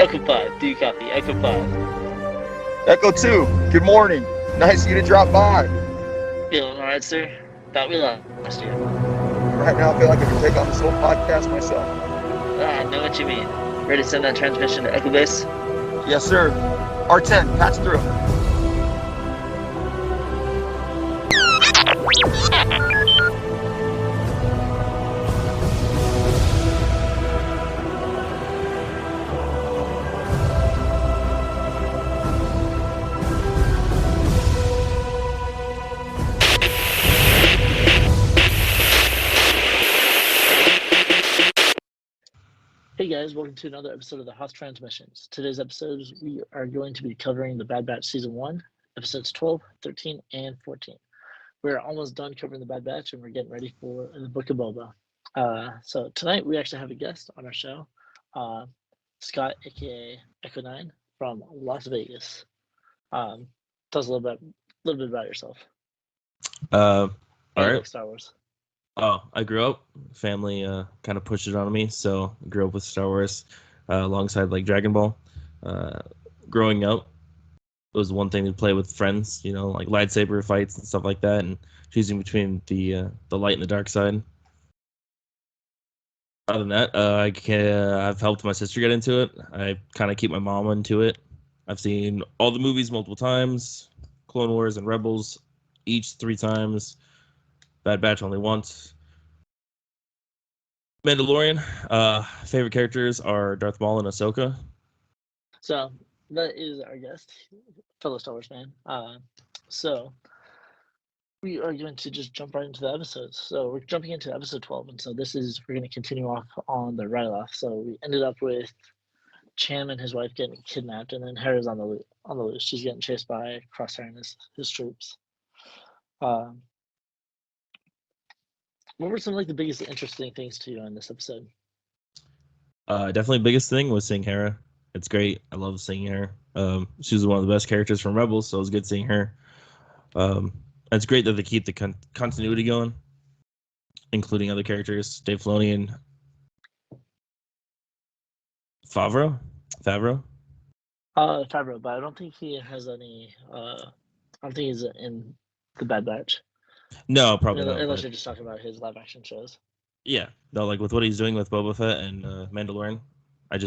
Echo 5, do you copy? Echo 5. Echo 2, good morning. Nice of you to drop by. Feeling alright, sir? Thought we lost you. Right now, I feel like I can take on this whole podcast myself. I know what you mean. Ready to send that transmission to Echo Base? Yes, sir. R10, patch through. Hey guys, welcome to another episode of the Hoth Transmissions. Today's episodes, we are going to be covering the Bad Batch Season 1, episodes 12, 13, and 14. We're almost done covering the Bad Batch, and we're getting ready for the Book of Boba. So tonight, we actually have a guest on our show, Scott, aka Echo 9, from Las Vegas. Tell us a little bit about yourself. All right. Like Star Wars. Oh, I grew up. Family kind of pushed it on me, so I grew up with Star Wars alongside like Dragon Ball. Growing up, it was one thing to play with friends, you know, like lightsaber fights and stuff like that, and choosing between the light and the dark side. Other than that, I've helped my sister get into it. I kind of keep my mom into it. I've seen all the movies multiple times, Clone Wars and Rebels, each 3 times. Bad Batch only once. Mandalorian. Favorite characters are Darth Maul and Ahsoka. So that is our guest, fellow Star Wars fan. So we are going to just jump right into the episodes. So we're jumping into episode 12, and so we're going to continue off on the Ryloth. So we ended up with Cham and his wife getting kidnapped, and then Hera's on the loose. She's getting chased by Crosshair and his troops. What were some like the biggest interesting things to you in this episode? Definitely biggest thing was seeing Hera. It's great. I love seeing her. She was one of the best characters from Rebels, so it was good seeing her. It's great that they keep the continuity going, including other characters, Dave Filoni and Favreau. Favreau, but I don't think he has any. I don't think he's in the Bad Batch. No, probably not. Unless you're just talking about his live action shows. Yeah, no, like with what he's doing with Boba Fett and Mandalorian,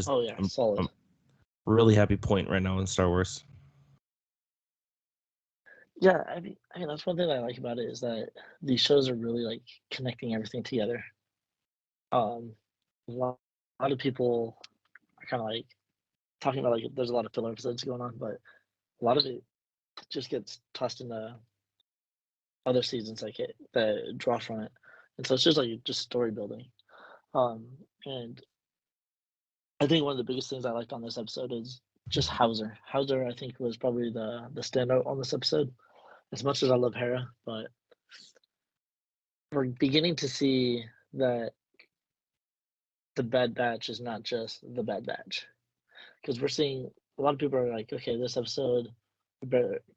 Solid. I'm really happy point right now in Star Wars. Yeah, I mean that's one thing that I like about it is that these shows are really like connecting everything together. A lot of people are kind of like talking about like there's a lot of filler episodes going on, but a lot of it just gets tossed into other seasons that draw from it, and so it's just like just story building. And I think one of the biggest things I liked on this episode is just Hauser. Hauser, I think, was probably the standout on this episode. As much as I love Hera, but we're beginning to see that the Bad Batch is not just the Bad Batch, because we're seeing a lot of people are like, okay, this episode we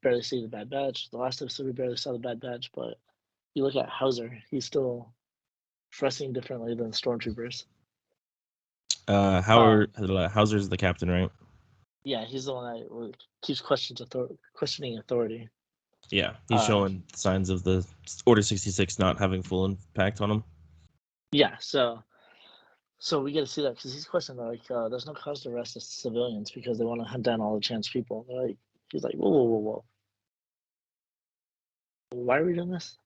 barely see the Bad Batch. The last episode we barely saw the Bad Batch, but you look at Hauser, he's still dressing differently than the stormtroopers. Hauser's the captain, right? Yeah, he's the one that keeps questioning authority. Yeah, he's showing signs of the Order 66 not having full impact on him. Yeah, so we get to see that because he's questioning like, there's no cause to arrest the civilians because they want to hunt down all the chance people. He's like, whoa, why are we doing this?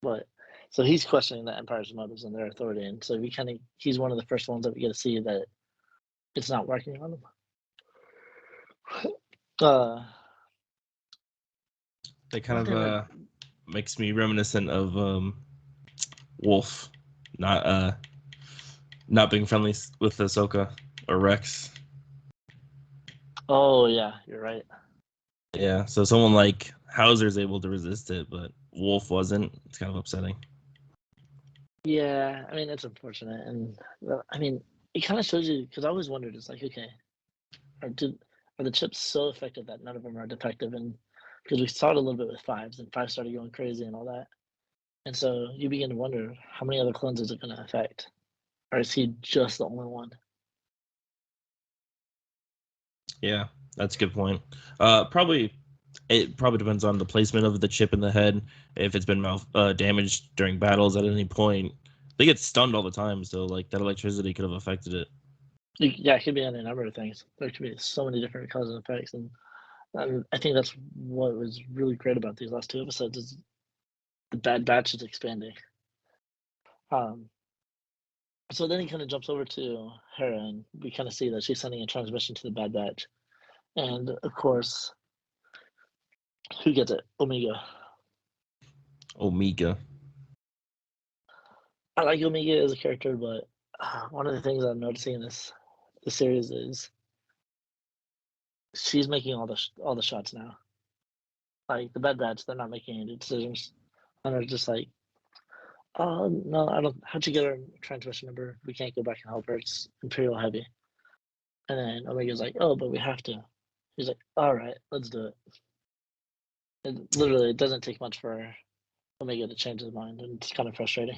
What? So he's questioning the Empire's motives and their authority, and so he's one of the first ones that we get to see that it's not working on him. That kind of makes me reminiscent of Wolf, not being friendly with Ahsoka or Rex. Oh yeah, you're right. Yeah, so someone like Hauser's able to resist it, but Wolf wasn't. It's kind of upsetting. Yeah, I mean it's unfortunate, and I mean it kind of shows you because I always wondered, it's like, okay, are the chips so effective that none of them are defective? And because we saw it a little bit with fives, and five started going crazy and all that. And so you begin to wonder, how many other clones is it going to affect? Or is he just the only one? Yeah, that's a good point. It probably depends on the placement of the chip in the head. If it's been damaged during battles at any point, they get stunned all the time. So like that electricity could have affected it. Yeah, it could be on a number of things. There could be so many different causes and effects, and I think that's what was really great about these last 2 episodes is the Bad Batch is expanding. So then he kind of jumps over to Hera, and we kind of see that she's sending a transmission to the Bad Batch, and of course, who gets it? Omega. Omega. I like Omega as a character, but one of the things I'm noticing in this series is she's making all the shots now. Like the Bad Batch, they're not making any decisions, and they're just like, "Oh no, I don't. How'd you get her transmission number? We can't go back and help her. It's Imperial heavy." And then Omega's like, "Oh, but we have to." He's like, "All right, let's do it." And literally, it doesn't take much for Omega to change his mind, and it's kind of frustrating.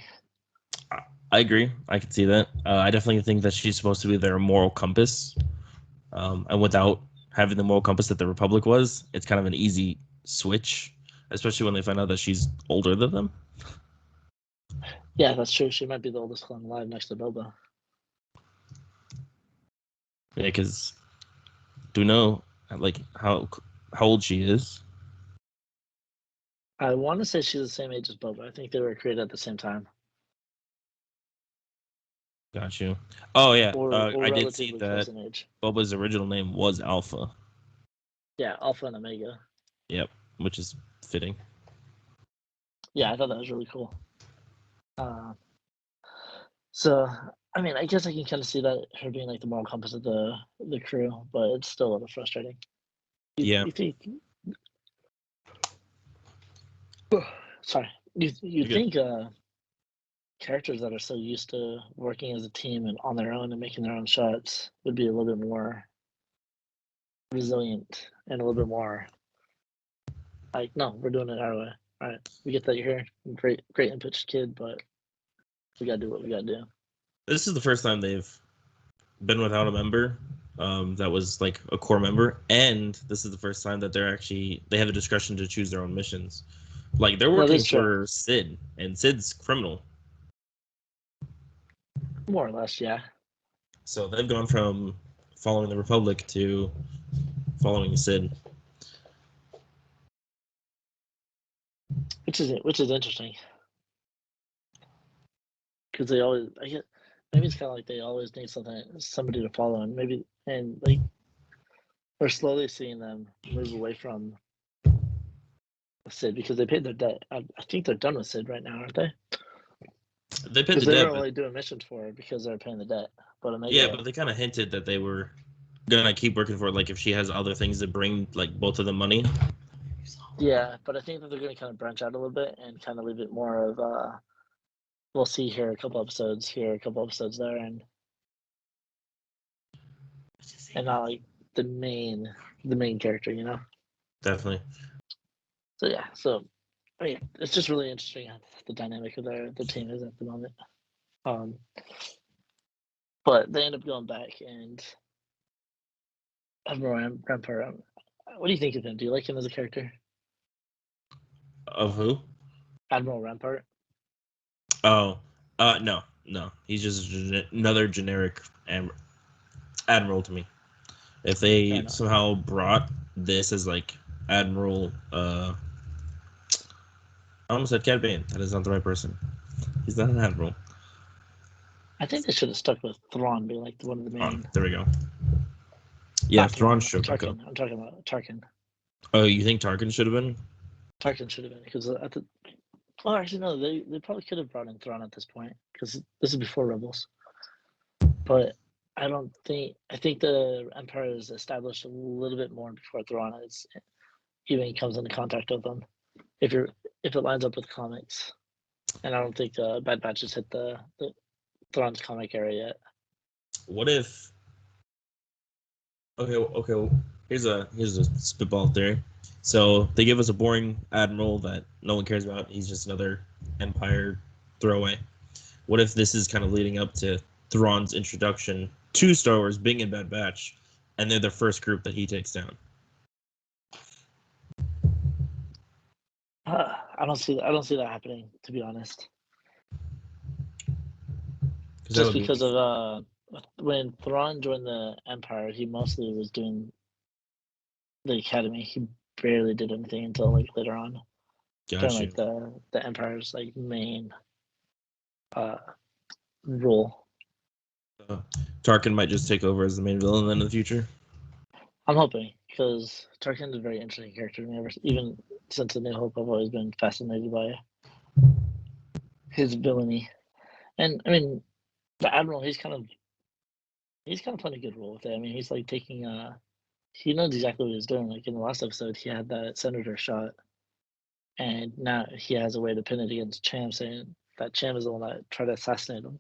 I agree. I can see that. I definitely think that she's supposed to be their moral compass. And without having the moral compass that the Republic was, it's kind of an easy switch, especially when they find out that she's older than them. Yeah, that's true. She might be the oldest clone alive next to Boba. Yeah, because do we know like how old she is? I want to say she's the same age as Boba. I think they were created at the same time, Got you. Oh yeah, or I did see relatively close that in age. Boba's original name was Alpha. Yeah, Alpha and Omega. Yep, which is fitting. Yeah, I thought that was really cool. So, I mean, I guess I can kind of see that her being like the moral compass of the crew, but it's still a little frustrating. Yeah, You think? Sorry, you you're good. think characters that are so used to working as a team and on their own and making their own shots would be a little bit more resilient and a little bit more like, no, we're doing it our way. All right, we get that you're here. Great input, kid, but we gotta do what we gotta do. This is the first time they've been without a member that was like a core member, and this is the first time that they have the discretion to choose their own missions. Like they're That working is true, for Sid, and Sid's criminal, more or less, yeah. so they've gone from following the Republic to following Sid. Which is interesting because they always, I get, maybe it's kind of like they always need somebody to follow, and maybe and like we're slowly seeing them move away from Sid because they paid their debt. I think they're done with Sid right now, aren't they? They paid Because the they were debt, but only doing missions for her because they were paying the debt. But yeah, Omega, but they kind of hinted that they were gonna keep working for it. Like if she has other things that bring like both of them money. yeah, but I think that they're going to kind of branch out a little bit and kind of leave it more of we'll see here a couple episodes here, a couple episodes there, and not like the main character, you know. Definitely. So yeah, so I mean, it's just really interesting how the dynamic of the team is at the moment. Um, but they end up going back and Admiral Rampart. What do you think of him? Do you like him as a character? Of who? Admiral Rampart. Oh, no. He's just another generic admiral to me. If Fair they enough. somehow brought this as like Admiral, I almost said Cad Bane. That is not the right person. He's not an admiral. I think they should have stuck with Thrawn being like one of the main. There we go. Yeah, Not Thrawn Thrawn. showed back up. I'm talking about Tarkin. Oh, you think Tarkin should have been? Tarkin should have been because at the. Oh, actually, no. They probably could have brought in Thrawn at this point because this is before Rebels. But I don't think. I think the Empire is established a little bit more before Thrawn is even comes into contact with them. If it lines up with comics, and I don't think Bad Batch has hit the Thrawn's comic era yet. What if? Okay. Here's a spitball theory. So they give us a boring admiral that no one cares about. He's just another Empire throwaway? What if this is kind of leading up to Thrawn's introduction to Star Wars being in Bad Batch, and they're the first group that he takes down? I don't see that happening, to be honest. Because that Just would be because of when Thrawn joined the Empire, he mostly was doing the Academy. He barely did anything until like later on during gotcha. like the Empire's like main rule. Tarkin might just take over as the main villain then in the future. I'm hoping because Tarkin's a very interesting character to me. Even since A New Hope, I've always been fascinated by his villainy, and I mean the Admiral. He's kind of playing a good role with it. I mean, he's like taking he knows exactly what he's doing. Like in the last episode, he had that senator shot, and now he has a way to pin it against Cham, saying that Cham is the one that tried to assassinate him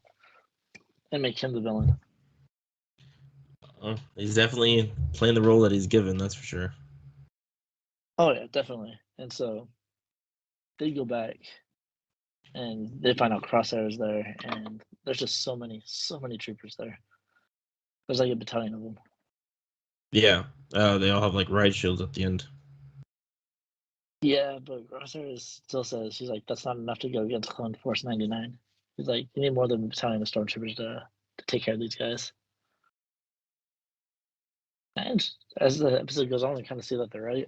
and make him the villain. He's definitely playing the role that he's given, that's for sure. Oh yeah, definitely. And so they go back and they find out Crosshair is there, and there's just so many troopers there. There's like a battalion of them. Yeah, they all have like riot shields at the end. Yeah, but Crosshair still says, she's like, that's not enough to go against Clone Force 99. He's like, you need more than a battalion of stormtroopers to take care of these guys. And as the episode goes on, we kind of see that they're right.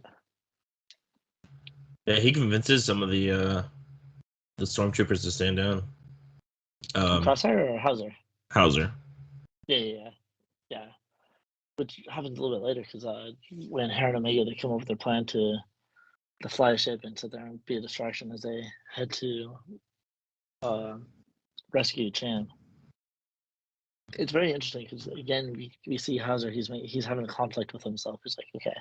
Yeah, he convinces some of the stormtroopers to stand down. Crosshair or Hauser? Hauser. Yeah. Which happens a little bit later because when Hera and Omega they come up with their plan to fly a ship and sit there and be a distraction as they head to rescue Cham. It's very interesting because again we see Hauser. He's having a conflict with himself. He's like, okay,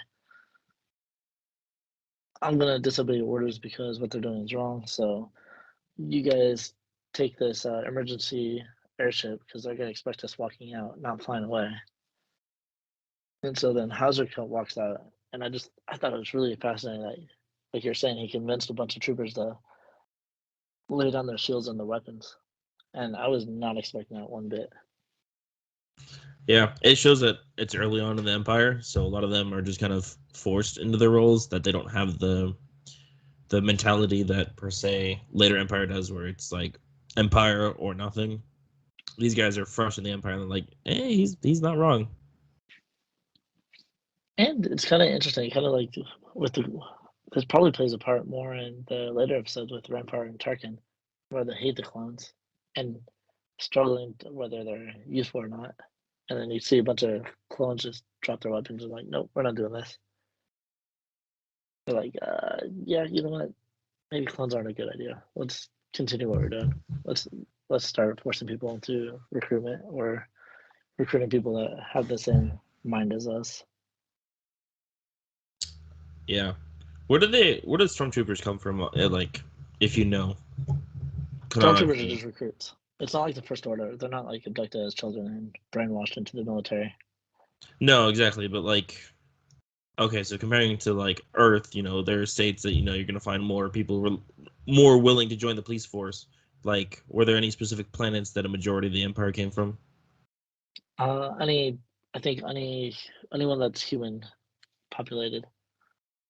I'm gonna disobey orders because what they're doing is wrong. So you guys take this emergency airship because they're gonna expect us walking out, not flying away. And so then Hauser walks out, and I thought it was really fascinating that, like you're saying, he convinced a bunch of troopers to lay down their shields and their weapons, and I was not expecting that one bit. Yeah, it shows that it's early on in the Empire, so a lot of them are just kind of forced into their roles, that they don't have the mentality that per se later Empire does, where it's like Empire or nothing. These guys are fresh in the Empire, and they're like, hey, he's not wrong. And it's kind of interesting, kind of like with this probably plays a part more in the later episodes with Rampart and Tarkin, where they hate the clones and struggling to, whether they're useful or not. And then you see a bunch of clones just drop their weapons and like, nope, we're not doing this. They're like, yeah, you know what? Maybe clones aren't a good idea. Let's continue what we're doing. Let's start forcing people into recruitment or recruiting people that have the same mind as us. Yeah. Where do stormtroopers come from? Like, if you know. Stormtroopers are just recruits. It's not like the First Order. They're not like abducted as children and brainwashed into the military. No, exactly, but like, okay, so comparing to like Earth, there are states that you're gonna find more people more willing to join the police force. Like, were there any specific planets that a majority of the Empire came from? I think anyone that's human populated,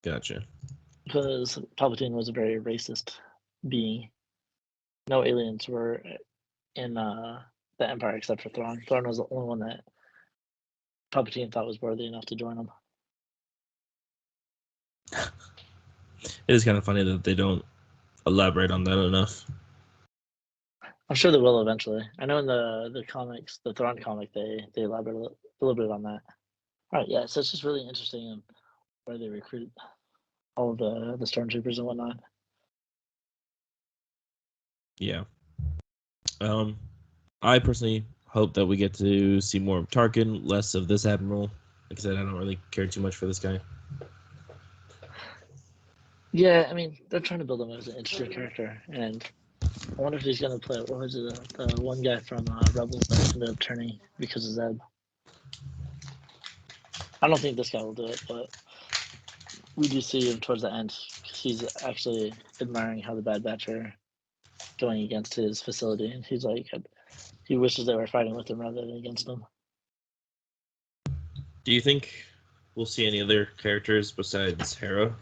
Gotcha. because Palpatine was a very racist being. No aliens were in the Empire except for Thrawn. Thrawn was the only one that Palpatine thought was worthy enough to join him. It is kind of funny that they don't elaborate on that enough. I'm sure they will eventually. I know in the comics, the Thrawn comic, they elaborate a little bit on that. All right, yeah. So it's just really interesting where they recruit all of the stormtroopers and whatnot. Yeah. I personally hope that we get to see more of Tarkin, less of this admiral. Like I said, I don't really care too much for this guy. Yeah, I mean, they're trying to build him as an interesting character, and I wonder if he's gonna play. What was it? The one guy from Rebels that ended up turning because of Zeb. I don't think this guy will do it, but we do see him towards the end. He's actually admiring how the Bad Batch are going against his facility, and he's like, he wishes they were fighting with him rather than against him. Do you think we'll see any other characters besides Hera?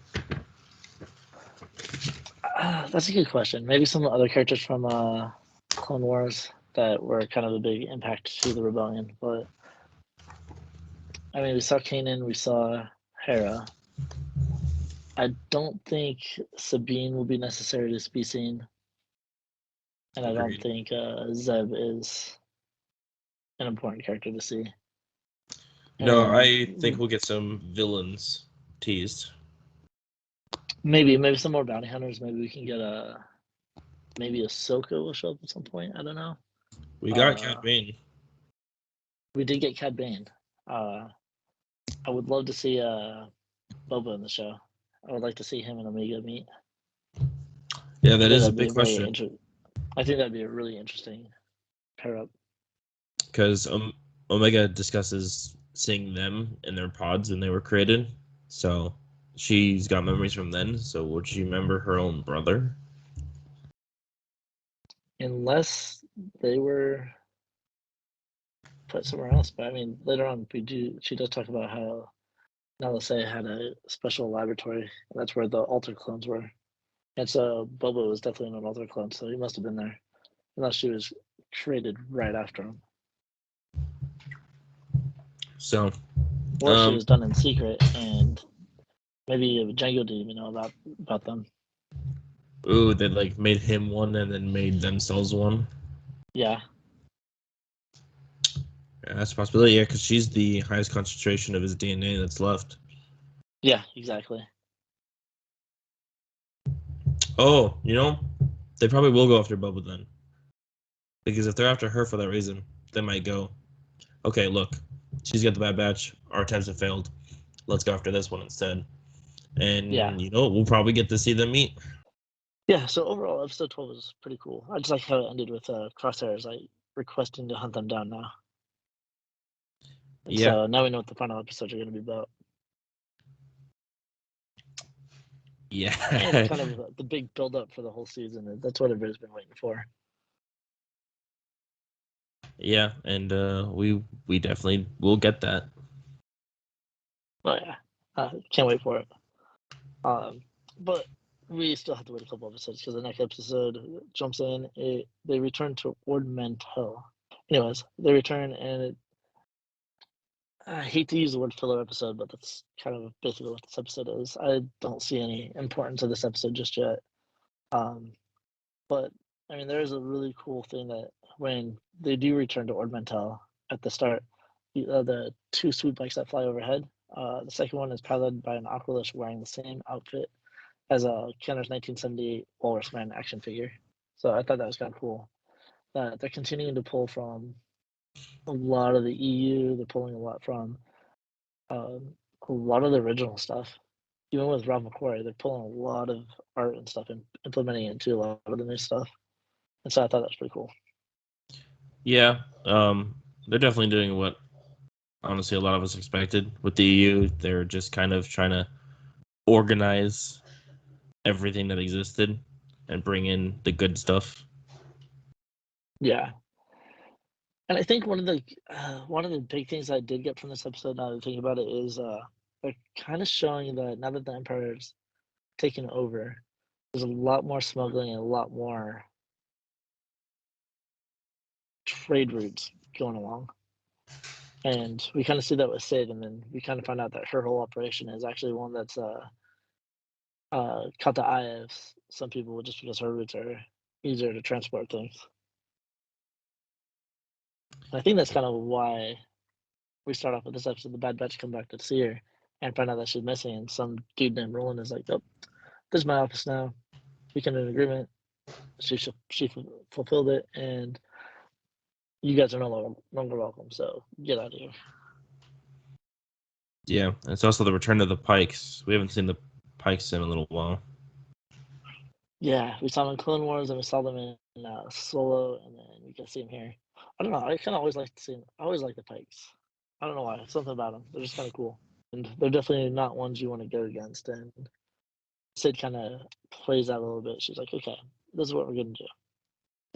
That's a good question. Maybe some other characters from Clone Wars that were kind of a big impact to the rebellion. But I mean, we saw Kanan, we saw Hera. I don't think Sabine will be necessary to be seen, and I don't Agreed. think Zeb is an important character to see. No, And I think we'll get some villains teased. maybe some more bounty hunters. Maybe we can get maybe Ahsoka will show up at some point. I don't know. We got Cad Bane. We did get Cad Bane. I would love to see Boba in the show. I would like to see him and Omega meet. Yeah, that I think is a that'd be big question. I think that'd be a really interesting pair up. Because Omega discusses seeing them in their pods when they were created. So she's got memories from then. So would she remember her own brother? Unless they were put somewhere else. But I mean, later on, she does talk about how Nalase had a special laboratory, and that's where the alter clones were. And so Boba was definitely an alter clone, so he must have been there, unless she was created right after him, So, or she was done in secret, and maybe Django didn't even know about them. ooh, they like made him one and then made themselves one. Yeah, Yeah, that's a possibility. Yeah, because she's the highest concentration of his DNA that's left. yeah, exactly. Oh, they probably will go after Boba then. Because if they're after her for that reason, they might go, okay, look, she's got the Bad Batch. Our attempts have failed. Let's go after this one instead. Yeah, And, we'll probably get to see them meet. yeah. So overall, episode 12 was pretty cool. I just like how it ended with Crosshairs like requesting to hunt them down now. And Yeah. so now we know what the final episodes are going to be about. Yeah. And kind of the big build up for the whole season. That's what everybody's been waiting for. Yeah, and we definitely will get that. Oh yeah, can't wait for it. But we still have to wait a couple episodes because the next episode jumps in. They return to Ordmentel. Anyways, they return, and I hate to use the word filler episode, but that's kind of basically what this episode is. I don't see any importance of this episode just yet. But I mean, there is a really cool thing that when they do return to Ordmentel at the start, the two swoop bikes that fly overhead. The second one is piloted by an Aqualish wearing the same outfit as a Kenner's 1978 Walrus Man action figure. So I thought that was kind of cool. They're continuing to pull from a lot of the EU. They're pulling a lot from a lot of the original stuff. Even with Rob McQuarrie, they're pulling a lot of art and stuff and implementing it into a lot of the new stuff. And so I thought that was pretty cool. Yeah, they're definitely doing what honestly a lot of us expected with the EU. They're just kind of trying to organize everything that existed and bring in the good stuff. Yeah, and I think one of the big things I did get from this episode, now that I think about it, is they're kind of showing that now that the Empire's taken over, there's a lot more smuggling and a lot more trade routes going along. And we kind of see that with Sid, and then we kind of find out that her whole operation is actually one that's caught the eye of some people just because her routes are easier to transport things. And I think that's kind of why we start off with this episode. The Bad Batch come back to see her and find out that she's missing, and some dude named Roland is like, "Oh, this is my office now. We can do an agreement." She fulfilled it, and you guys are no longer welcome. So get out of here. Yeah, it's also the return of the Pikes. We haven't seen the Pikes in a little while. Yeah, we saw them in Clone Wars, and we saw them in Solo, and then we can see them here. I don't know. I kind of always like to see them. I always like the Pikes. I don't know why. Something about them. They're just kind of cool, and they're definitely not ones you want to go against. And Sid kind of plays out a little bit. She's like, "Okay, this is what we're gonna do."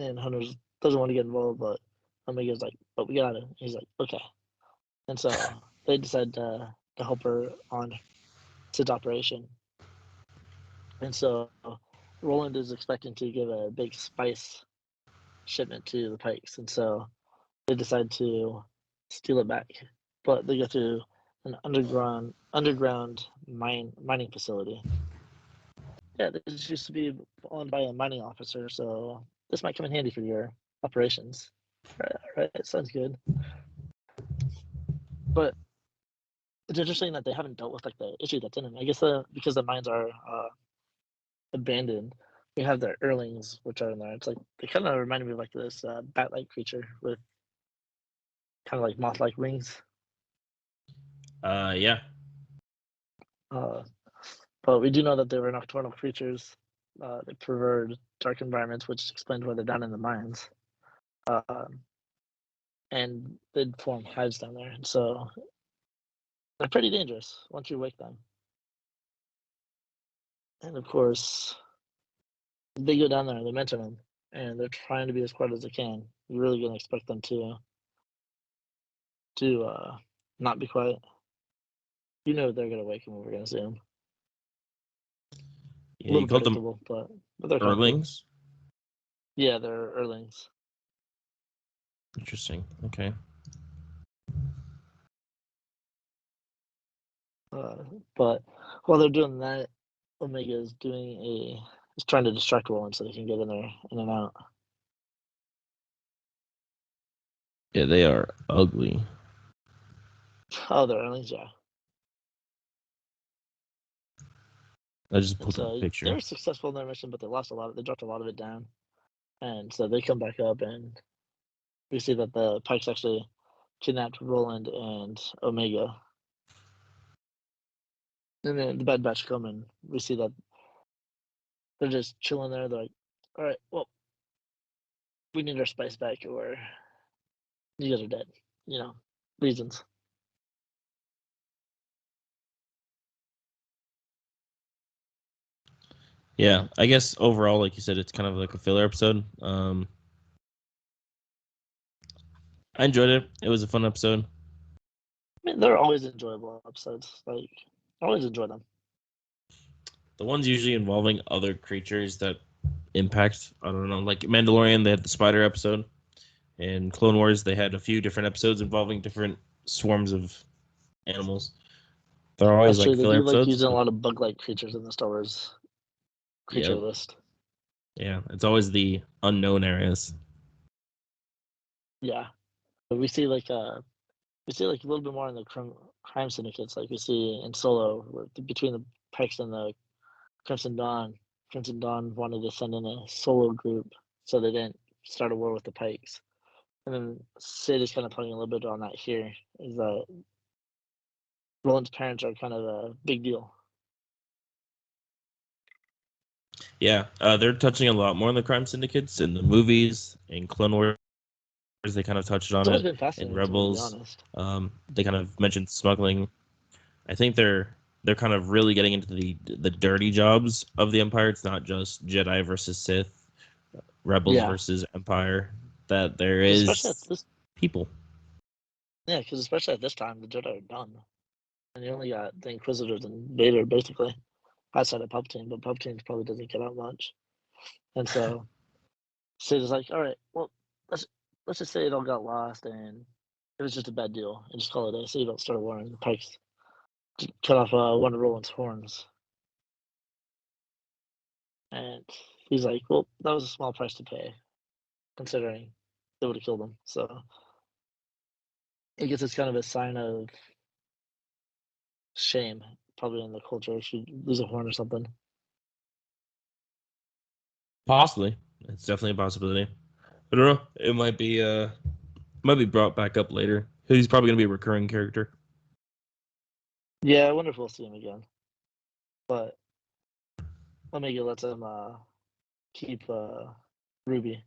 and Hunter doesn't want to get involved, but Omega's like, but we got it. He's like, okay. And so they decide to help her on Sid's operation. And so Roland is expecting to give a big spice shipment to the Pikes. And so they decide to steal it back. But they go through an underground mining facility. Yeah, this used to be owned by a mining officer, so this might come in handy for your operations. All right, sounds good. But it's interesting that they haven't dealt with like the issue that's in it. I guess because the mines are abandoned, we have the Earlings, which are in there. It's like they kind of reminded me of like this bat-like creature with kind of like moth-like wings. Yeah. But we do know that they were nocturnal creatures. They preferred dark environments, which explains why they're down in the mines. And they'd form hives down there. And so they're pretty dangerous once you wake them. And of course, they go down there and they mention them, and they're trying to be as quiet as they can. You're really gonna expect them to not be quiet. You know they're gonna wake them when we're gonna see them. A Yeah, little you called them predictable, but they're kind of cool. Earlings? Yeah, they're Earlings. Interesting. Okay. But while they're doing that, Omega is trying to distract Roland so they can get in there in and out. Yeah, they are ugly. Oh, they're Earlings, yeah. I just And pulled up a so picture. they were successful in their mission, but they lost a lot. They dropped a lot of it down, and so they come back up, and we see that the Pikes actually kidnapped Roland and Omega. And then the Bad Batch come, and we see that they're just chilling there. They're like, "All right, well, we need our spice back, or you guys are dead." You know, reasons. Yeah, I guess overall, like you said, it's kind of like a filler episode. I enjoyed it. It was a fun episode. I mean, they're always enjoyable episodes. Like, I always enjoy them. The ones usually involving other creatures that impact. I don't know, like Mandalorian, they had the spider episode. In Clone Wars, they had a few different episodes involving different swarms of animals. They're always That's true. like They filler do like episodes, using a but lot of bug-like creatures in the Star Wars creature yeah, list. yeah, it's always the unknown areas. Yeah, but we see like a little bit more in the crime syndicates, like we see in Solo, where between the Pikes and the Crimson Dawn. Crimson Dawn wanted to send in a solo group so they didn't start a war with the Pikes. And then Sid is kind of playing a little bit on that here. Is that Roland's parents are kind of a big deal. Yeah, they're touching a lot more on the crime syndicates in the movies, in Clone Wars. They kind of touched It's on always it been in fascinating to me, to be Rebels. honest. They kind of mentioned smuggling. I think they're kind of really getting into the dirty jobs of the Empire. It's not just Jedi versus Sith, Rebels Yeah, versus Empire. That there because especially at is this, people. yeah, because especially at this time, the Jedi are done, and you only got the Inquisitors and Vader basically outside of Palpatine, but Palpatine probably doesn't get out much, and so Sid is like, all right, well, let's let's just say it all got lost and it was just a bad deal, and just call it a day, so you don't start a war. And the Pikes cut off one of Roland's horns, and he's like, well, that was a small price to pay, considering they would have killed him. So I guess it's kind of a sign of shame, probably in the culture, if you lose a horn or something. Possibly, it's definitely a possibility. I don't know. It might be brought back up later. He's probably gonna be a recurring character. Yeah, I wonder if we'll see him again. But Omega lets him keep Ruby,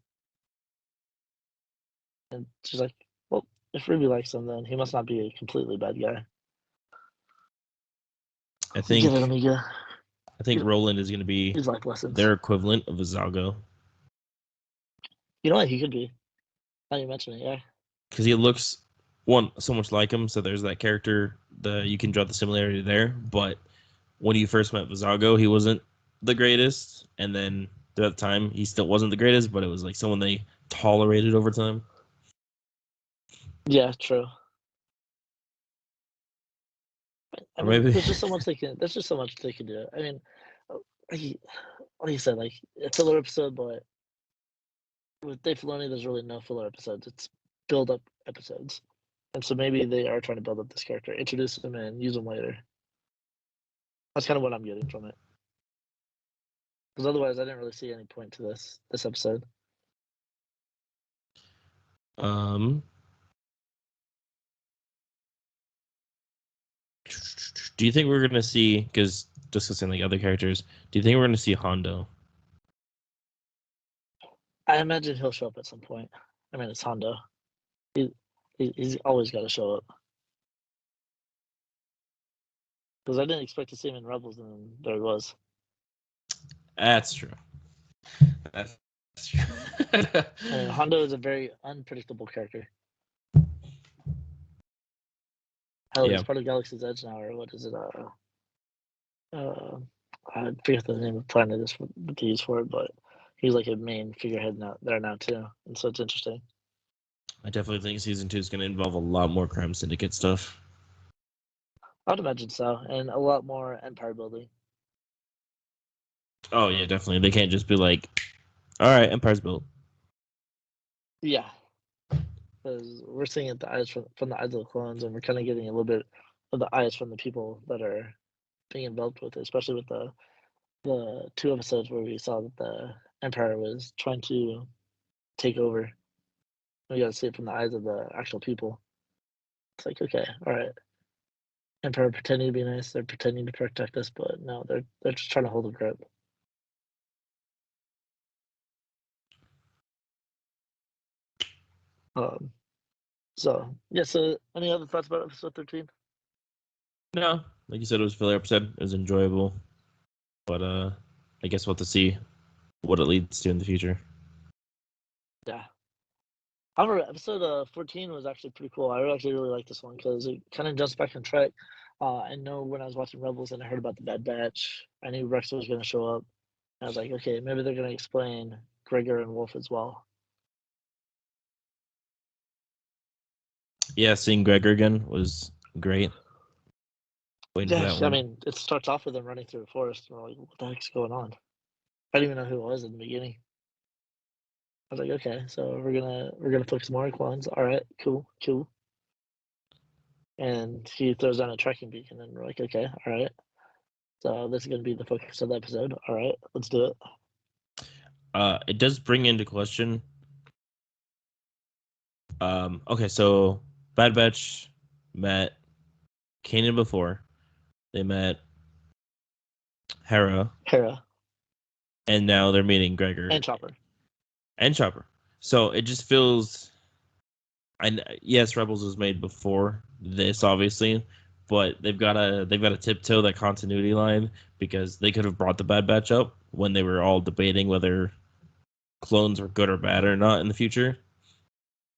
and she's like, well, if Ruby likes him, then he must not be a completely bad guy. I Get it, think Omega. I think Roland is gonna be These life lessons. their equivalent of a Zago. You know what? He could be. Now you mention it, yeah. Because he looks so much like him. So there's that character. You can draw the similarity there. But when you first met Vizago, he wasn't the greatest, and then throughout the time, he still wasn't the greatest. But it was like someone they tolerated over time. Yeah, true. I Or mean, maybe there's just so much they can. There's just so much they can do. I mean, like you said, like a filler episode, but with Dave Filoni, there's really no filler episodes. It's build up episodes, and so maybe they are trying to build up this character, introduce him, and use him later. That's kind of what I'm getting from it. Because otherwise, I didn't really see any point to this episode. um. Do you think we're gonna see? Because discussing like other characters, do you think we're gonna see Hondo? I imagine he'll show up at some point. I mean, it's Hondo. He's always got to show up. Because I didn't expect to see him in Rebels, and there he was. That's true. That's true. I mean, Hondo is a very unpredictable character. Hell, Yeah, he's part of Galaxy's Edge now, or what is it? I forget the name of the planet is to use for it, but he's like a main figurehead now too, and so it's interesting. I definitely think season 2 is gonna involve a lot more crime syndicate stuff. I'd imagine so, and a lot more empire building. Oh yeah, definitely. They can't just be like, all right, Empire's built. Yeah, because we're seeing it the eyes from the eyes of the clones, and we're kind of getting a little bit of the eyes from the people that are being involved with it, especially with the 2 episodes where we saw that the empire was trying to take over. We got to see it from the eyes of the actual people. It's like, okay, all right. Empire pretending to be nice, they're pretending to protect us, but no, they're just trying to hold a grip. Um, so yeah. So any other thoughts about episode 13? No, like you said, it was a filler episode. It was enjoyable, but I guess we'll have to see what it leads to in the future. Yeah. However, episode 14 was actually pretty cool. I actually really like this one because it kind of jumps back on track. I know when I was watching Rebels and I heard about the Bad Batch, I knew Rex was going to show up. I was like, okay, maybe they're going to explain Gregor and Wolf as well. Yeah, seeing Gregor again was great. Waiting for Yeah, that I one. mean, it starts off with them running through the forest. And we're like, what the heck's going on? I didn't even know who it was in the beginning. I was like, okay, so we're gonna focus more on clones. All right, cool, cool. And he throws down a tracking beacon, and we're like, okay, all right. So this is gonna be the focus of the episode. All right, let's do it. It does bring into question. Okay, so Bad Batch met Kanan before. They met Hera, Hera and now they're meeting Gregor and Chopper. and Chopper. So it just feels. And yes, Rebels was made before this, obviously, but they've got to tiptoe that continuity line because they could have brought the Bad Batch up when they were all debating whether clones were good or bad or not in the future.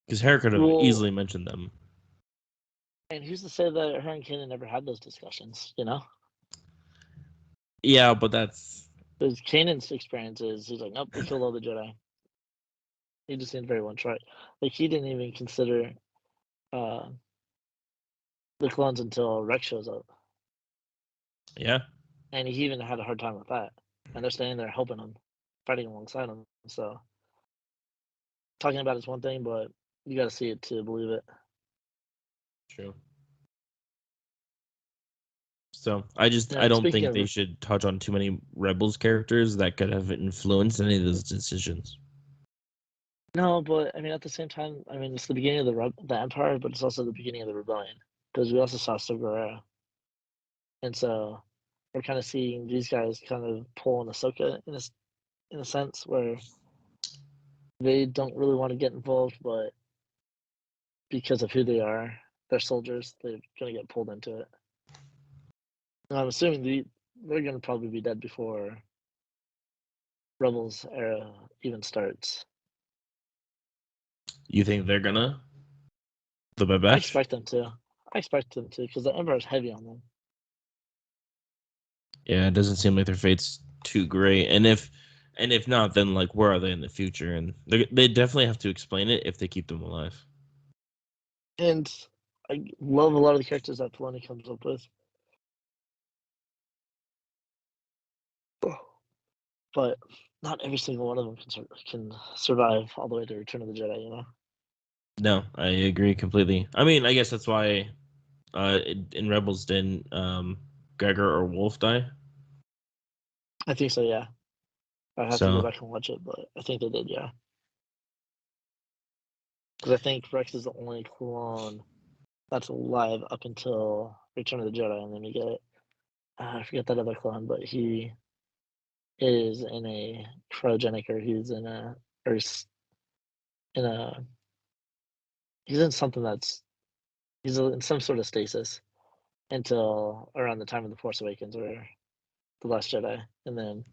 Because Hera could have Well, easily mentioned them. and who's to say that her and Kanan never had those discussions? You know, Yeah, but that's because Kanan's experience is he's like, nope, we killed all the Jedi. He just seemed very one track. Like he didn't even consider uh, the clones until Rex shows up, yeah, and he even had a hard time with that. And they're standing there helping him, fighting alongside him. So talking about it's one thing, but you got to see it to believe it. true. So I And don't speaking think of, they should touch on too many Rebels characters that could have influenced any of those decisions. no, but I mean at the same time, I mean it's the beginning of the Empire, but it's also the beginning of the rebellion because we also saw Saw Gerrera, and so we're kind of seeing these guys kind of pull on Ahsoka in a sense where they don't really want to get involved, but because of who they are, they're soldiers. They're gonna get pulled into it. And I'm assuming they're gonna probably be dead before Rebels era even starts. You think they're gonna the Bad I Batch? expect them to. Because the Emperor is heavy on them. Yeah, it doesn't seem like their fate's too great. And if not, then like where are they in the future? And they definitely have to explain it if they keep them alive. And I love a lot of the characters that Filoni comes up with. But not every single one of them can survive all the way to Return of the Jedi, you know? No, I agree completely. I mean, I guess that's why in Rebels didn't Gregor or Wolf die. I think so, yeah. I have to go So back and watch it, but I think they did, yeah. Because I think Rex is the only clone that's alive up until Return of the Jedi, and then you get I forget that other clone, but he is in a cryogenic, or he's in a or in a he's in something that's he's in some sort of stasis until around the time of the Force Awakens or the Last Jedi, and then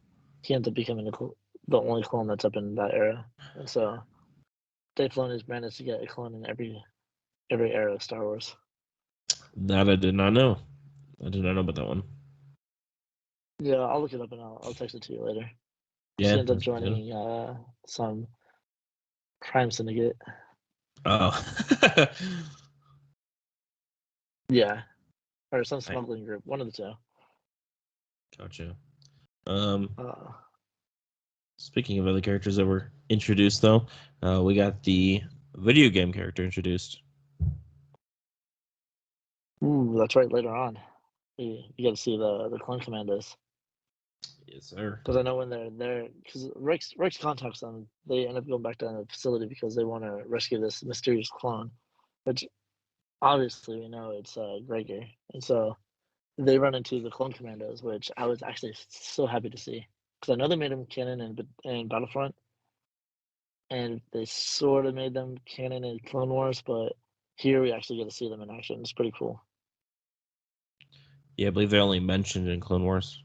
he ends up becoming the only clone that's up in that era, and so Dave Filoni's managed to get a clone in every era of Star Wars. that I did not know. I did not know about that one. Yeah, I'll look it up and I'll text it to you later. She Yeah, ends up that's good. joining some crime syndicate. Oh, Yeah, or some right. smuggling group. One of the two. Gotcha. Um, Uh, Speaking of other characters that were introduced, though, we got the video game character introduced. ooh, that's right. Later on, you get to see the clone commandos. Yes, sir. Because I know when they're there, because Rex contacts them, they end up going back to the facility because they want to rescue this mysterious clone, which obviously we know it's Gregor, and so they run into the clone commandos, which I was actually so happy to see because I know they made them canon in Battlefront, and they sort of made them canon in Clone Wars, but here we actually get to see them in action. It's pretty cool. Yeah, I believe they're only mentioned in Clone Wars.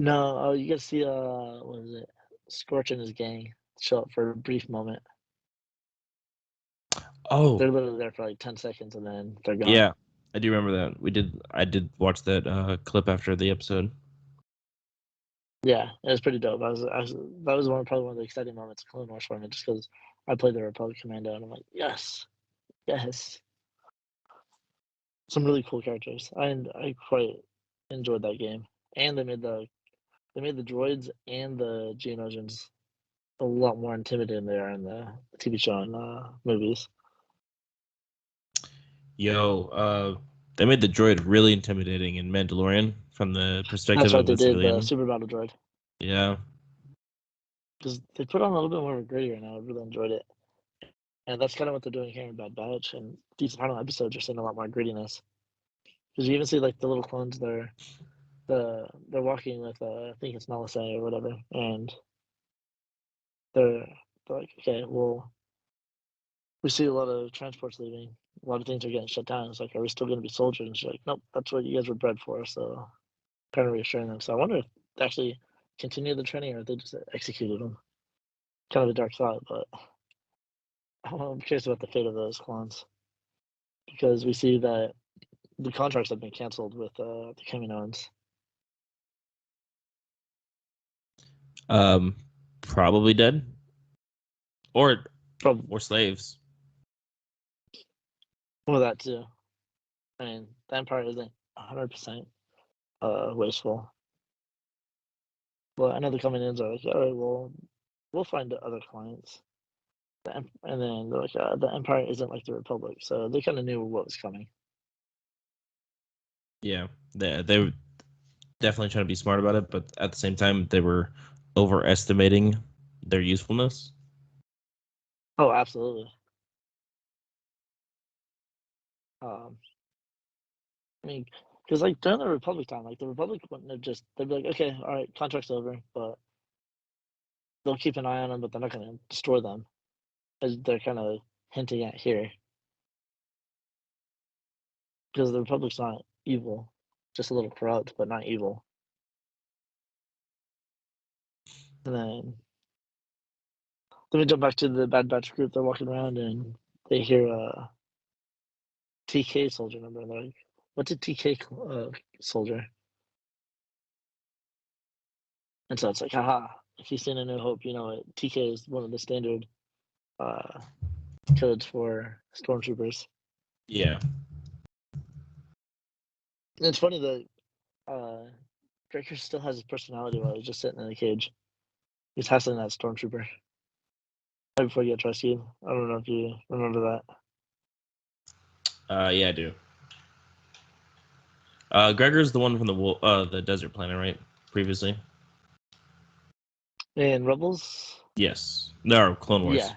No, you get to see what is it? Scorch and his gang show up for a brief moment. Oh, They're literally there for like 10 seconds and then they're gone. yeah, I do remember that. I did watch that clip after the episode. Yeah, it was pretty dope. That was probably one of the exciting moments of Clone Wars for me, just because I played the Republic Commando and I'm like, yes, yes, some really cool characters. I quite enjoyed that game, and they made the droids and the Geonosians a lot more intimidating than they are in the TV show and movies. Yo, they made the droid really intimidating in Mandalorian from the That's perspective right, of they a did the civilian. Super Battle Droid Yeah, because they put on a little bit more of a gritty right now. I really enjoyed it, and that's kind of what they're doing here in Bad Batch. And these final episodes are seeing a lot more grittiness because you even see like the little clones. They're walking with I think it's Nalase or whatever, and they're they're like, okay, well, we see a lot of transports leaving. A lot of things are getting shut down. It's like, are we still going to be soldiers? And she's like, nope, that's what you guys were bred for. So kind of reassuring them. So I wonder if they actually continue the training or if they just executed them. Kind of a dark thought, but I'm curious about the fate of those clones because we see that the contracts have been canceled with the Kaminoans. um, probably dead or Probably or slaves. well, that too. I mean, the Empire isn't 100% wasteful. But I know the Kaminoans are like, all right, well, we'll find other clients. And then they're like, the Empire isn't like the Republic, so they kind of knew what was coming. Yeah, they were definitely trying to be smart about it, but at the same time, they were overestimating their usefulness. Oh, absolutely. Um, I mean, because like during the Republic time, like the Republic wouldn't have just they'd be like, okay, all right, contract's over, but they'll keep an eye on them, but they're not going to destroy them, as they're kind of hinting at here. Because the Republic's not evil, just a little corrupt, but not evil. And then Then we jump back to the Bad Batch group. They're walking around and they hear a TK soldier number. And they're like, "What's a TK soldier?" And so it's like, haha, if you've seen A New Hope, you know it. TK is one of the standard codes for stormtroopers. Yeah. And it's funny that Draker still has his personality while he's just sitting in a cage. He's hassling that stormtrooper right before he gets rescued. I don't know if you remember that. Yeah, I do. Gregor's the one from the desert planet, right? Previously. In Rebels, Yes. No, Clone Wars. yeah.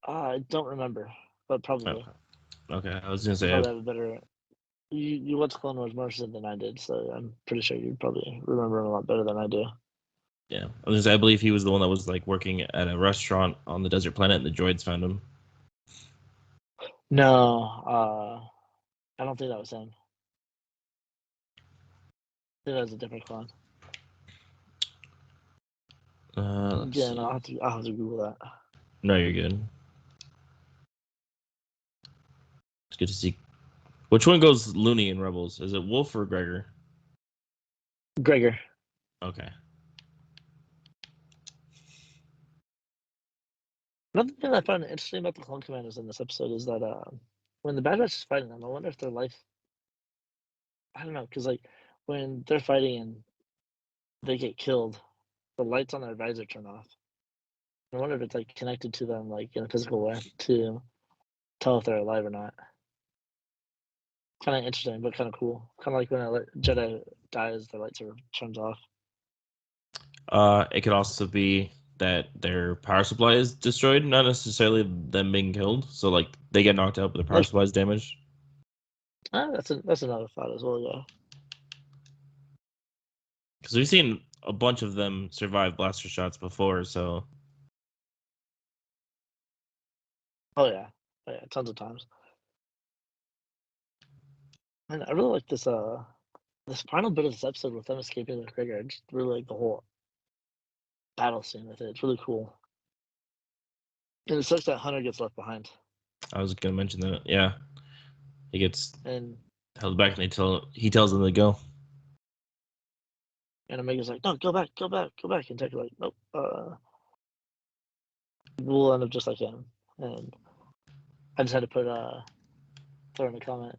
I don't remember, but probably. Okay. I was gonna You say. probably have a better. You watched Clone Wars more recent than I did, so I'm pretty sure you probably remember him a lot better than I do. Yeah. I believe he was the one that was like working at a restaurant on the desert planet, and the droids found him. No, I don't think that was him. I think that was a different clone. Let's Yeah, see. no, I'll have to Google that. No, you're good. It's good to see. Which one goes loony in Rebels? Is it Wolf or Gregor? Gregor. Okay. Another thing I found interesting about the clone commanders in this episode is that when the Bad Batch is fighting them, I wonder if their life. I don't know, because like when they're fighting and they get killed, the lights on their visor turn off. I wonder if it's like connected to them, like in a physical way, to tell if they're alive or not. Kind of interesting, but kind of cool. Kind of like when a Jedi dies, the lightsaber turns off. It could also be that their power supply is destroyed, not necessarily them being killed. So like they get knocked out, but the power Like, supply is damaged. that's another thought as well. Yeah. Because we've seen a bunch of them survive blaster shots before, so Oh yeah, tons of times. And I really like this final bit of this episode with them escaping the Krieger. I just really like the whole battle scene with it. It's really cool. And it sucks that Hunter gets left behind. I was gonna mention that. Yeah, he gets And held back, and he tells them to go. Omega's like, no, go back, go back, go back. And Tech's like, nope. We'll end up just like him. And I just had to throw in a comment.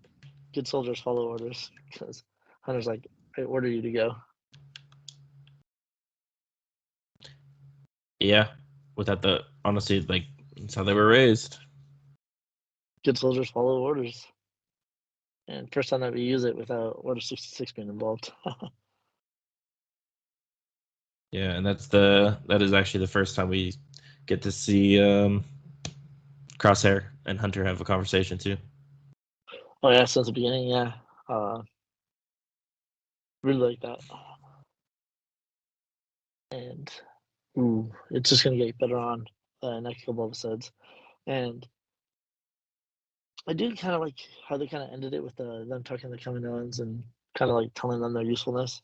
Good soldiers follow orders because Hunter's like, I order you to go. Yeah, without the honestly, like that's how they were raised. Good soldiers follow orders. And first time that we use it without Order 66 being involved. Yeah, and that is actually the first time we get to see Crosshair and Hunter have a conversation too. Oh yeah, since the beginning, yeah. Really like that. And it's just gonna get better on the next couple episodes. And I do kind of like how they kind of ended it with them talking to the Kaminoans and kind of like telling them their usefulness.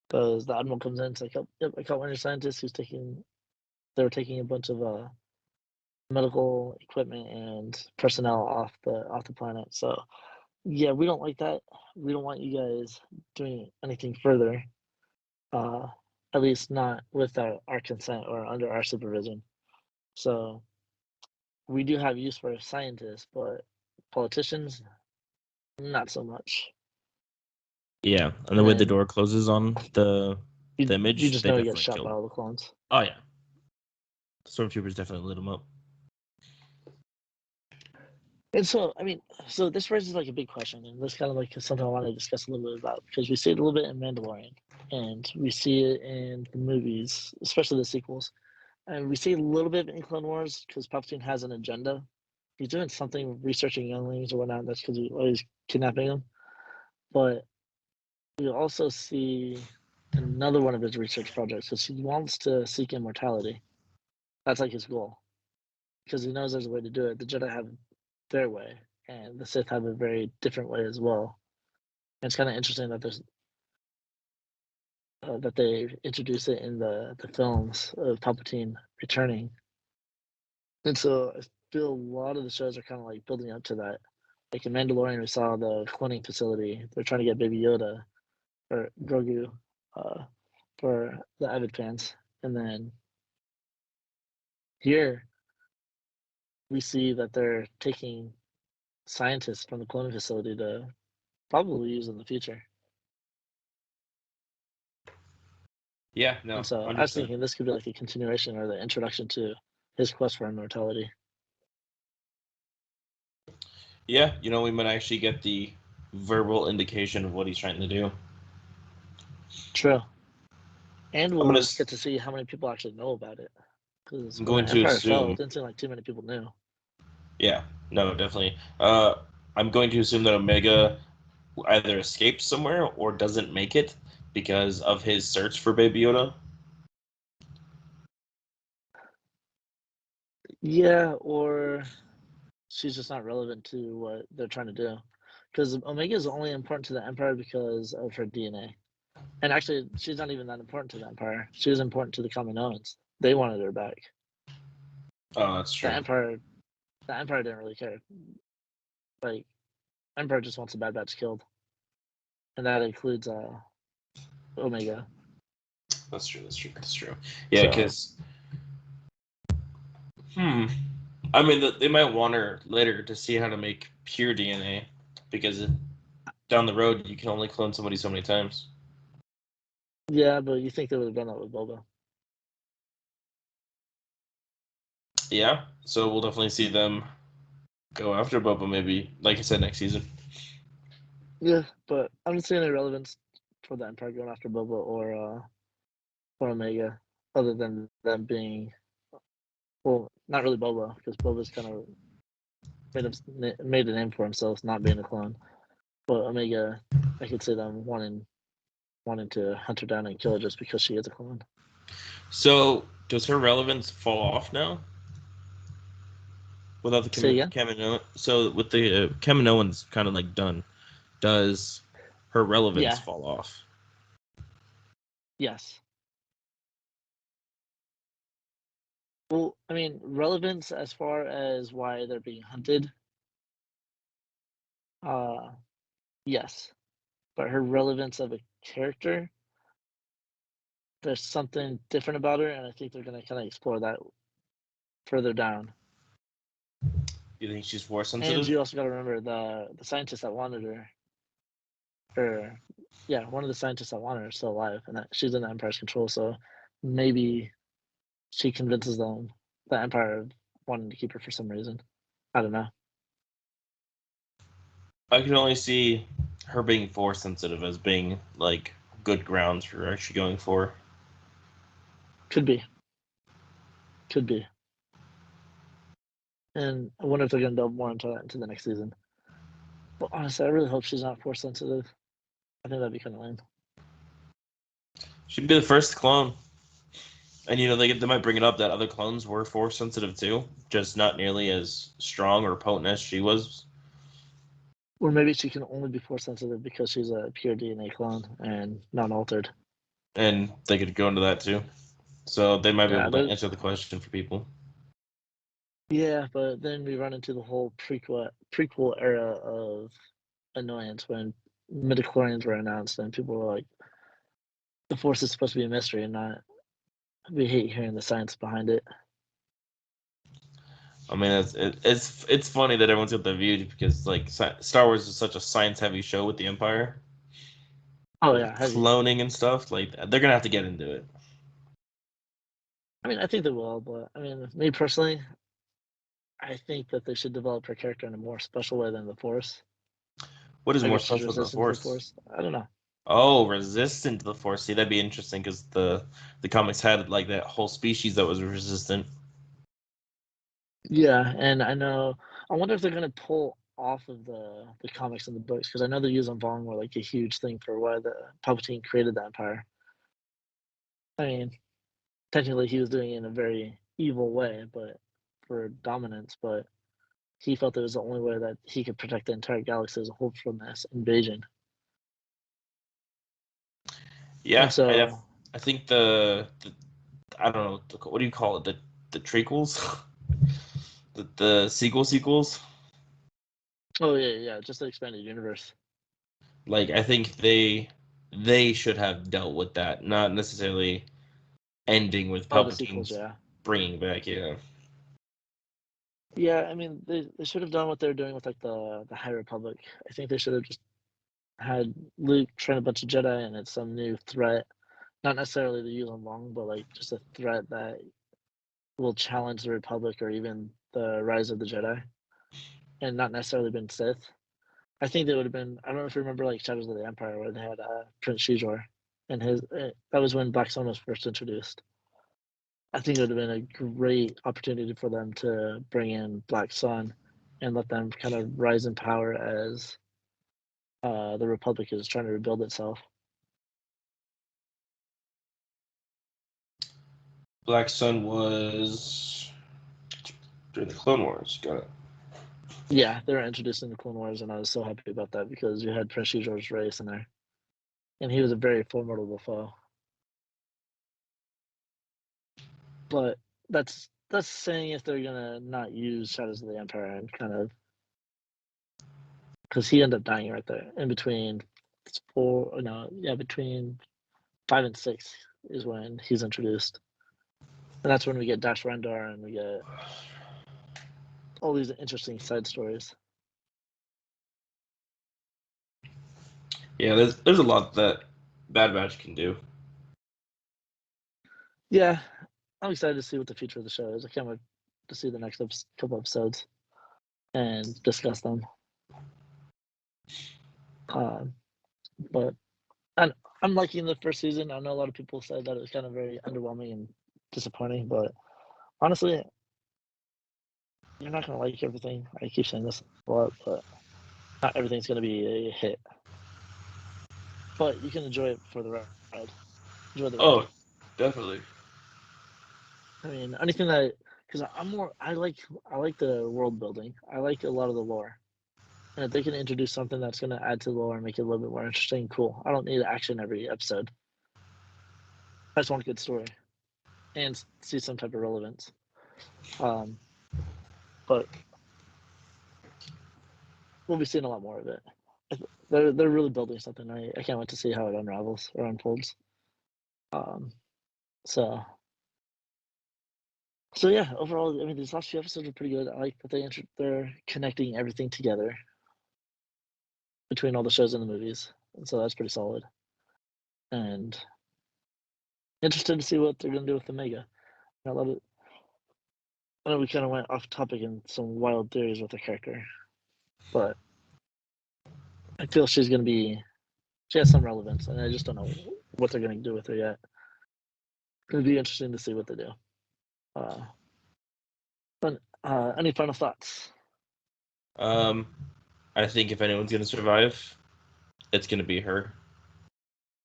Because the admiral comes in, it's like, oh, yep, I caught one of your scientists who's they were taking a bunch of medical equipment and personnel off the planet. So yeah, we don't like that. We don't want you guys doing anything further. Uh, at least not with our consent or under our supervision. So we do have use for scientists, but politicians, not so much. Yeah, and the And way the then door closes on the you image, just they know he gets definitely shot by killed. all the clones. Oh yeah, the stormtroopers definitely lit him up. And so, I mean, so this raises like a big question, and this kind of like is something I want to discuss a little bit about because we see it a little bit in Mandalorian, and we see it in the movies, especially the sequels, and we see a little bit in Clone Wars because Palpatine has an agenda. He's doing something, researching younglings or whatnot. That's because he's always kidnapping them. But we also see another one of his research projects because he wants to seek immortality. That's like his goal because he knows there's a way to do it. The Jedi have their way, and the Sith have a very different way as well. And it's kind of interesting that there's that they introduce it in the films of Palpatine returning. And so I feel a lot of the shows are kind of like building up to that. Like in Mandalorian, we saw the cloning facility. They're trying to get Baby Yoda or Grogu for the avid fans. And then here we see that they're taking scientists from the cloning facility to probably use in the future. Yeah, no, And so I was understood. thinking this could be like a continuation or the introduction to his quest for immortality. Yeah, we might actually get the verbal indication of what he's trying to do. True. And I'm gonna. we'll get to see how many people actually know about it. Because I'm when going the to Empire fell, assume. it didn't seem like too many people knew. Yeah, no, definitely. I'm going to assume that Omega either escapes somewhere or doesn't make it because of his search for Baby Yoda. Yeah, or she's just not relevant to what they're trying to do. Because Omega is only important to the Empire because of her DNA. And actually, she's not even that important to the Empire. She was important to the Kaminoans. They wanted her back. Oh, that's The true. Empire, the Empire didn't really care. Like, Empire just wants the Bad Batch killed, and that includes Omega. That's true. That's true. That's true. Yeah, So because I mean, they might want her later to see how to make pure DNA, because down the road you can only clone somebody so many times. yeah, but you think they would have done that with Boba? Yeah, so we'll definitely see them go after Boba, maybe, like I said, next season. Yeah, but I don't see any relevance for the Empire going after Boba or Omega, other than them being not really Boba, because Boba's kind of made a name for himself not being a clone. But Omega, I could see them wanting to hunt her down and kill her just because she is a clone. So does her relevance fall off now without the Say again? Kamino? So with the Kaminoans kind of like done, does her relevance Yeah. fall off? Yes. Well, I mean, relevance as far as why they're being hunted. Uh, yes, but her relevance of a character, there's something different about her, and I think they're gonna kind of explore that further down. You think she's force And sensitive? you also got to remember the scientist that wanted her, or yeah, one of the scientists that wanted her is still alive, and that she's in the Empire's control. So maybe she convinces them, the Empire, of wanting to keep her for some reason. I don't know. I can only see her being force sensitive as being like good grounds for actually going for. Could be, could be. And I wonder if they're gonna delve more into that into the next season. But honestly, I really hope she's not force sensitive. I think that'd be kind of lame. She'd be the first clone. And they might bring it up that other clones were force sensitive too, just not nearly as strong or potent as she was. Or maybe she can only be force sensitive because she's a pure DNA clone and not altered. And they could go into that too. So they might be Yeah, able to answer the question for people. yeah, but then we run into the whole prequel era of annoyance when midichlorians were announced and people were like, the force is supposed to be a mystery and not. We hate hearing the science behind it. I mean, it's funny that everyone's got that view because like Star Wars is such a science heavy show with the Empire, Oh with yeah, heavy. cloning and stuff. Like they're gonna have to get into it. I mean, I think they will, but I mean, me personally, I think that they should develop her character in a more special way than the Force. What is Like more if she's special than the resistant to the Force? Force, I don't know. Oh, resistant to the Force. See, that'd be interesting because the comics had like that whole species that was resistant. Yeah, and I know. I wonder if they're gonna pull off of the comics and the books because I know the Yuuzhan Vong were like a huge thing for why the Palpatine created the Empire. I mean, technically he was doing it in a very evil way, but for dominance. But he felt it was the only way that he could protect the entire galaxy as a whole from this invasion. Yeah, And so, I think the I don't know what do you call it, the trequels, the sequels. oh yeah, just the expanded universe. Like I think they should have dealt with that, not necessarily ending with Oh, the sequels, Palpatine's yeah. bringing back. Yeah, Yeah, I mean, they should have done what they're doing with like the High Republic. I think they should have just had Luke train a bunch of Jedi, and it's some new threat. Not necessarily to use them long, but like just a threat that will challenge the Republic or even the rise of the Jedi, and not necessarily been Sith. I think they would have been. I don't know if you remember like Shadows of the Empire, where they had Prince Shizor, and his that was when Black Sun was first introduced. I think it would have been a great opportunity for them to bring in Black Sun and let them kind of rise in power as the Republic is trying to rebuild itself. Black Sun was during the Clone Wars. Got it. Yeah, they were introduced in the Clone Wars, and I was so happy about that because you had Prince Shizor's race in there, and he was a very formidable foe. But that's saying if they're gonna not use Shadows of the Empire and kind of because he ended up dying right there in between between 5 and 6 is when he's introduced, and that's when we get Dash Rendar and we get all these interesting side stories. Yeah, there's a lot that Bad Batch can do. Yeah, I'm excited to see what the future of the show is. I can't wait to see the next couple episodes and discuss them. Um, but and I'm liking the first season. I know a lot of people said that it was kind of very underwhelming and disappointing, but honestly, you're not gonna like everything. I keep saying this a lot, but not everything's gonna be a hit. But you can enjoy it for the ride. Enjoy the ride. Oh, definitely. I mean, anything that because I like the world building. I like a lot of the lore. And if they can introduce something that's going to add to the lore and make it a little bit more interesting, cool. I don't need action every episode. I just want a good story and see some type of relevance. Um, but we'll be seeing a lot more of it. They're really building something. I can't wait to see how it unravels or unfolds. Um, so yeah, overall, I mean, these last few episodes are pretty good. I like that they're connecting everything together between all the shows and the movies, and so that's pretty solid. And interested to see what they're going to do with the Mega. I love it. I know we kind of went off topic in some wild theories with the character, but I feel she's going to be. She has some relevance, and I just don't know what they're going to do with her yet. It'll be interesting to see what they do. Uh, but any final thoughts? Um, I think if anyone's gonna survive, it's gonna be her.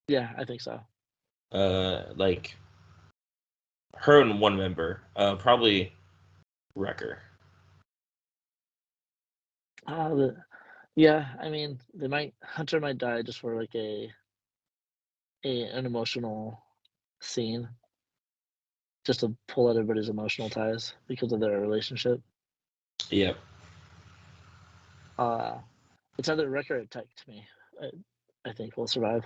Yeah, I think so. Like her and one member. Probably Wrecker. Yeah, I mean, they might Hunter might die just for like an emotional scene, just to pull out everybody's emotional ties because of their relationship. Yep. Uh, it's either Wrecker or Tech to me. I think will survive.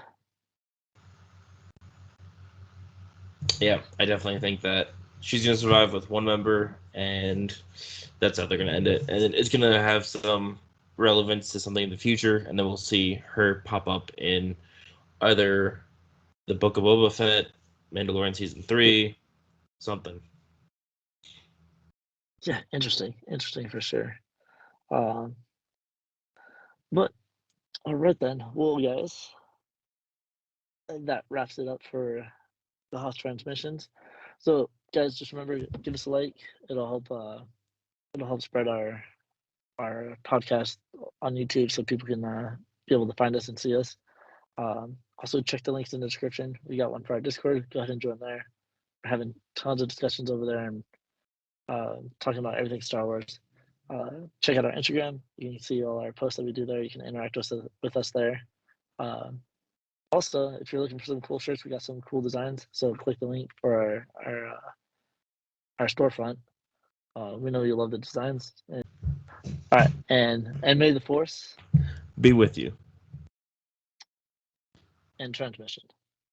Yeah, I definitely think that she's gonna survive with one member, and that's how they're gonna end it. And then it's gonna have some relevance to something in the future, and then we'll see her pop up in either the Book of Boba Fett, Mandalorian season Yeah, 3, something. yeah, interesting for sure. Um, but all right then. Well, guys, that wraps it up for the Hoth transmissions. So, guys, just remember, give us a like. It'll help. It'll help spread our podcast on YouTube so people can be able to find us and see us. Also, check the links in the description. We got one for our Discord. Go ahead and join there. We're having tons of discussions over there and talking about everything Star Wars. Check out our Instagram. You can see all our posts that we do there. You can interact with us there. Um, Also, if you're looking for some cool shirts, we got some cool designs. So click the link for our storefront. We know you love the designs. All right, and may the force Be with you. and transmission.